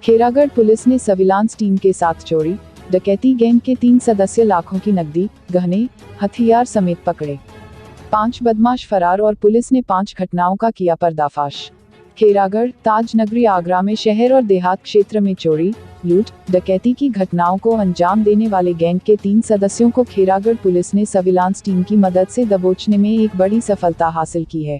Kheragarh police ने surveillance team के साथ चोरी डकैती गैंग के 3 सदस्य लाखों की नकदी, गहने, हथियार समेत पकड़े। 5 बदमाश फरार और पुलिस ने 5 घटनाओं का किया पर्दाफाश। खेरागढ़, ताज नगरी आगरा में शहर और देहात क्षेत्र में चोरी, लूट, डकैती की घटनाओं को अंजाम देने वाले गैंग के 3 सदस्यों को खेरागढ़ पुलिस ने सर्विलांस टीम की मदद से दबोचने में एक बड़ी सफलता हासिल की है।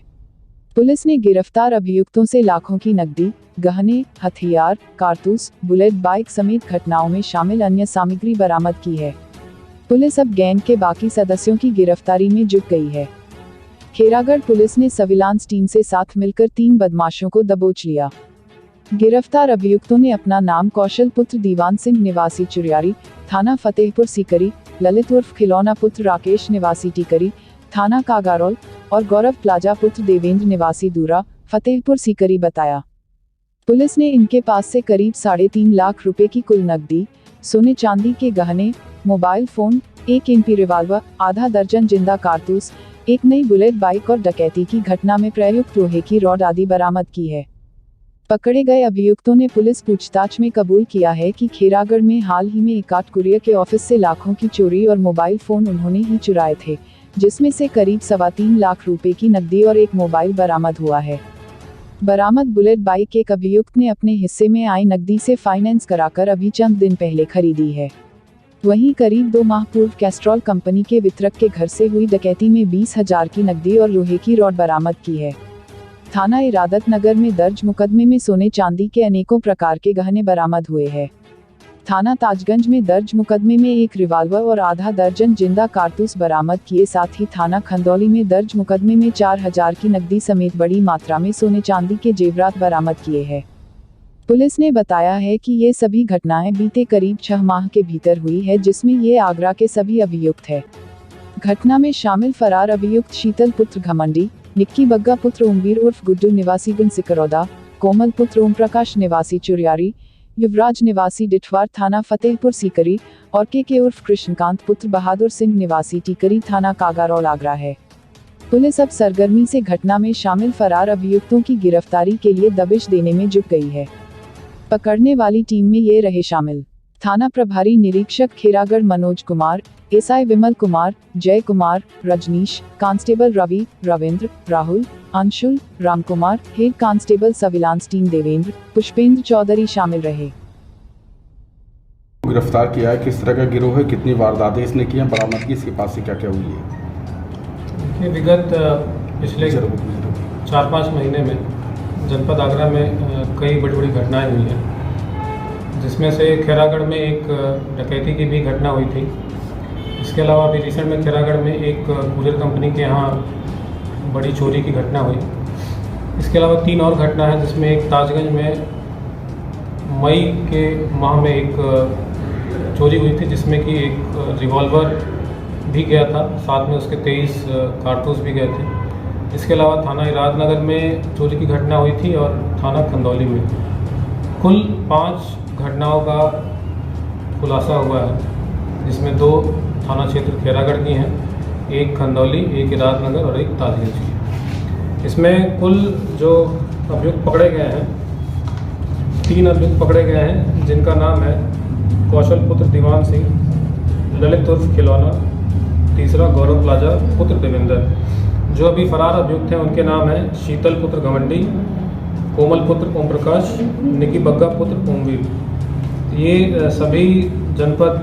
पुलिस ने गिरफ्तार अभियुक्तों से लाखों की नकदी, गहने, हथियार, कारतूस, बुलेट बाइक समेत घटनाओं में शामिल अन्य सामग्री बरामद की है। पुलिस अब गैंग के बाकी सदस्यों की गिरफ्तारी में जुट गई है। खेरागढ़ पुलिस ने सर्विलांस टीम से साथ मिलकर 3 बदमाशों को दबोच लिया। गिरफ्तार अभियुक्तों ने अपना नाम कौशल पुत्र दीवान सिंह निवासी चुरियारी, थाना फतेहपुर सीकरी, ललित उर्फ खिलौना पुत्र राकेश निवासी टीकरी, थाना कागारोल और गौरव प्लाजा पुत्र देवेंद्र निवासी दूरा, फतेहपुर सीकरी बताया। पुलिस ने इनके पास से करीब 3.5 लाख रुपए की कुल नकदी, सोने चांदी के गहने, मोबाइल फोन, एक MP रिवाल्वर, आधा दर्जन जिंदा कारतूस, एक नई बुलेट बाइक और डकैती की घटना में प्रयुक्त लोहे की रॉड आदि बरामद की है। पकड़े गए अभियुक्तों ने पुलिस पूछताछ में कबूल किया है कि खेरागढ़ में हाल ही में एकाट कुरियर के ऑफिस से लाखों की चोरी और मोबाइल फोन उन्होंने ही चुराए थे, जिसमें से करीब 3.25 लाख रुपए की नकदी और एक मोबाइल बरामद हुआ है। बरामद बुलेट बाइक एक अभियुक्त ने अपने हिस्से में आई नकदी से फाइनेंस कराकर अभी चंद दिन पहले खरीदी है। वहीं करीब 2 माह पूर्व कैस्ट्रॉल कंपनी के वितरक के घर से हुई डकैती में 20,000 की नकदी और लोहे की रॉड बरामद की है। थाना इरादत नगर में दर्ज मुकदमे में सोने चांदी के अनेकों प्रकार के गहने बरामद हुए हैं। थाना ताजगंज में दर्ज मुकदमे में एक रिवाल्वर और आधा दर्जन जिंदा कारतूस बरामद किए। साथ ही थाना खंदौली में दर्ज मुकदमे में 4,000 की नकदी समेत बड़ी मात्रा में सोने चांदी के जेवरात बरामद किए हैं। पुलिस ने बताया है कि ये सभी घटनाएं बीते करीब 6 माह के भीतर हुई है, जिसमें ये आगरा के सभी अभियुक्त है। घटना में शामिल फरार अभियुक्त शीतल पुत्र घमंडी, निक्की बग्गा पुत्र ओमवीर उर्फ गुड्डू निवासी गुन सिकरौदा, कोमल पुत्र ओम प्रकाश निवासी चुरियारी, युवराज निवासी डिठवार थाना फतेहपुर सीकरी और के उर्फ कृष्णकांत पुत्र बहादुर सिंह निवासी टीकरी थाना कागारोल आगरा है। पुलिस अब सरगर्मी से घटना में शामिल फरार अभियुक्तों की गिरफ्तारी के लिए दबिश देने में जुट गई है। पकड़ने वाली टीम में ये रहे शामिल थाना प्रभारी निरीक्षक Kheragarh Manoj Kumar, SI Vimal Kumar, Jay Kumar, Rajnish, constable Ravi, Ravindra, Rahul, Anshul, Ramkumar, head constable surveillance team Devendra, Pushpendra Chaudhary शामिल रहे। गिरफ्तार किया है, किस तरह का गिरोह है, कितनी वारदातें इसने की हैं, बरामदगी इसके पास से क्या क्या हुई है? देखिए, विगत पिछले 4-5 महीने में जनपद आगरा में कई बड़ी बड़ी घटनाएं हुई हैं, जिसमें से खेरागढ़ में एक डकैती की भी घटना हुई थी। इसके अलावा अभी रिसेंट में खेरागढ़ में एक कुरियर कंपनी के यहाँ बड़ी चोरी की घटना हुई। इसके अलावा 3 और घटना है, जिसमें एक ताजगंज में मई के माह में एक चोरी हुई थी, जिसमें कि एक रिवॉल्वर भी गया था, साथ में उसके 23 कारतूस भी गए थे। इसके अलावा थाना इरादत नगर में चोरी की घटना हुई थी और थाना खंदौली में कुल 5 घटनाओं का खुलासा हुआ है, जिसमें 2 थाना क्षेत्र खेरागढ़ की हैं, एक खंदौली, एक इरादत नगर और एक ताजगंज की। इसमें कुल जो अभियुक्त पकड़े गए हैं, 3 अभियुक्त पकड़े गए हैं, जिनका नाम है कौशल पुत्र दीवान सिंह, ललित उर्फ खिलौना, तीसरा गौरव प्लाजा पुत्र देवेंद्र। जो अभी फरार अभियुक्त हैं उनके नाम है शीतल पुत्र घमंडी, कोमल पुत्र ओम प्रकाश, निक्की बग्गा पुत्र ओमवीर। ये सभी जनपद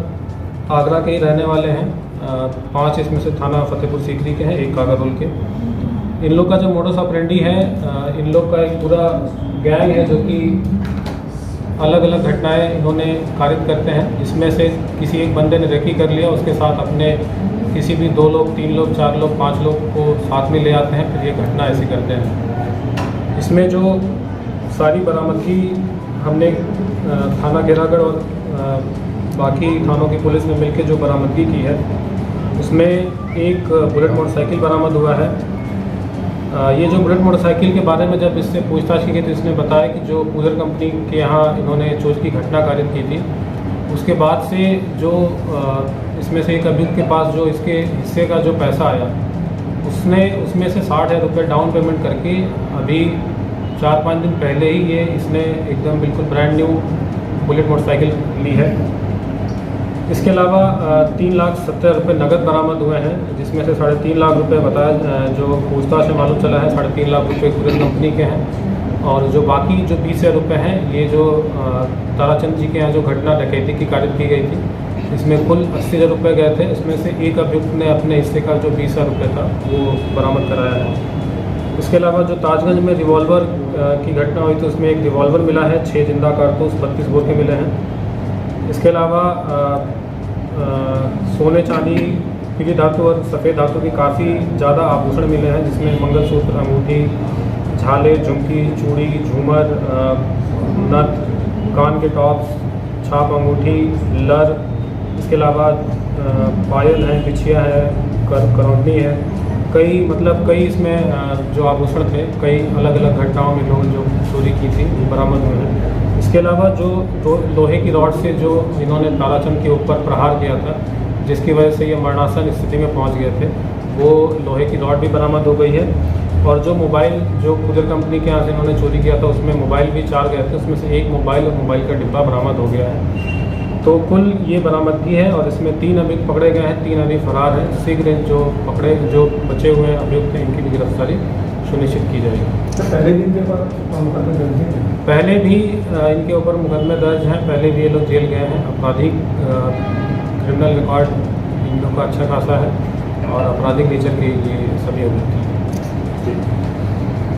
आगरा के ही रहने वाले हैं। 5 इसमें से थाना फतेहपुर सीकरी के हैं, 1 कागारोल के। इन लोग का जो मोडस ऑपरेंडी है, इन लोग का एक पूरा गैंग है जो कि अलग अलग घटनाएं इन्होंने कारित करते हैं। इसमें से किसी एक बंदे ने रेकी कर लिया, उसके साथ अपने किसी भी 2 लोग, 3 लोग, 4 लोग, 5 लोग को साथ में ले आते हैं, फिर ये घटना ऐसी करते हैं। इसमें जो सारी बरामदगी हमने थाना खेरागढ़ और बाकी थानों की पुलिस ने मिलकर जो बरामदगी की है, उसमें एक बुलेट मोटरसाइकिल बरामद हुआ है। ये जो बुलेट मोटरसाइकिल के बारे में जब इससे पूछताछ की गई तो इसने बताया कि जो कुरियर कंपनी के यहाँ इन्होंने चोरी की घटना कारित की थी, उसके बाद से जो इसमें से एक अभियुक्त के पास जो इसके हिस्से का जो पैसा आया, उसमें से 60,000 रुपये डाउन पेमेंट करके अभी 4-5 दिन पहले ही इसने एकदम बिल्कुल ब्रांड न्यू बुलेट मोटरसाइकिल ली है। इसके अलावा 3,70,000 रुपये नकद बरामद हुए हैं, जिसमें से 3.5 लाख रुपये बताया जो पूछताछ से मालूम चला है 3.5 लाख रुपये कुरियर कंपनी के हैं। और जो बाकी जो 20,000 रुपये हैं ये जो ताराचंद जी के यहाँ जो घटना डकैती की कारित की गई थी, इसमें कुल 80,000 रुपये गए थे। इसमें से एक अभियुक्त ने अपने हिस्से का जो 20,000 रुपये था वो बरामद कराया है। इसके अलावा जो ताजगंज में रिवॉल्वर की घटना हुई थी उसमें एक रिवॉल्वर मिला है, 6 जिंदा कारतूस 32 बोर के मिले हैं। इसके अलावा सोने चांदी पीली धातु और सफ़ेद धातु की काफ़ी ज़्यादा आभूषण मिले हैं, जिसमें मंगलसूत्र, अंगूठी, झाले, झुमकी, चूड़ी, झूमर, नथ, कान के टॉप्स, छाप अंगूठी, लर, इसके अलावा पायल है, बिछिया है, करौंदनी है, कई इसमें जो आभूषण थे कई अलग अलग घटनाओं में लोगों जो चोरी की थी वो बरामद हुए हैं। इसके अलावा जो लोहे की रॉड से जो इन्होंने ताराचंद के ऊपर प्रहार किया था, जिसकी वजह से ये मरणासन स्थिति में पहुंच गए थे, वो लोहे की रॉड भी बरामद हो गई है। और जो मोबाइल जो कुरियर कंपनी के यहाँ से इन्होंने चोरी किया था उसमें मोबाइल भी 4 गए थे, उसमें से एक मोबाइल और मोबाइल का डिब्बा बरामद हो गया है। तो कुल ये बरामदगी है और इसमें 3 अभियुक्त पकड़े गए हैं, 3 अभी फरार हैं। शीघ्र जो बचे हुए अभियुक्त हैं इनकी भी गिरफ्तारी सुनिश्चित की जाएगी। तो पहले भी इनके ऊपर मुकदमे दर्ज हैं? पहले भी इनके ऊपर मुकदमे दर्ज हैं, पहले भी ये लोग जेल गए हैं। आपराधिक क्रिमिनल रिकॉर्ड इन लोग का अच्छा खासा है और आपराधिक नेचर के ये सभी अभियुक्त हैं।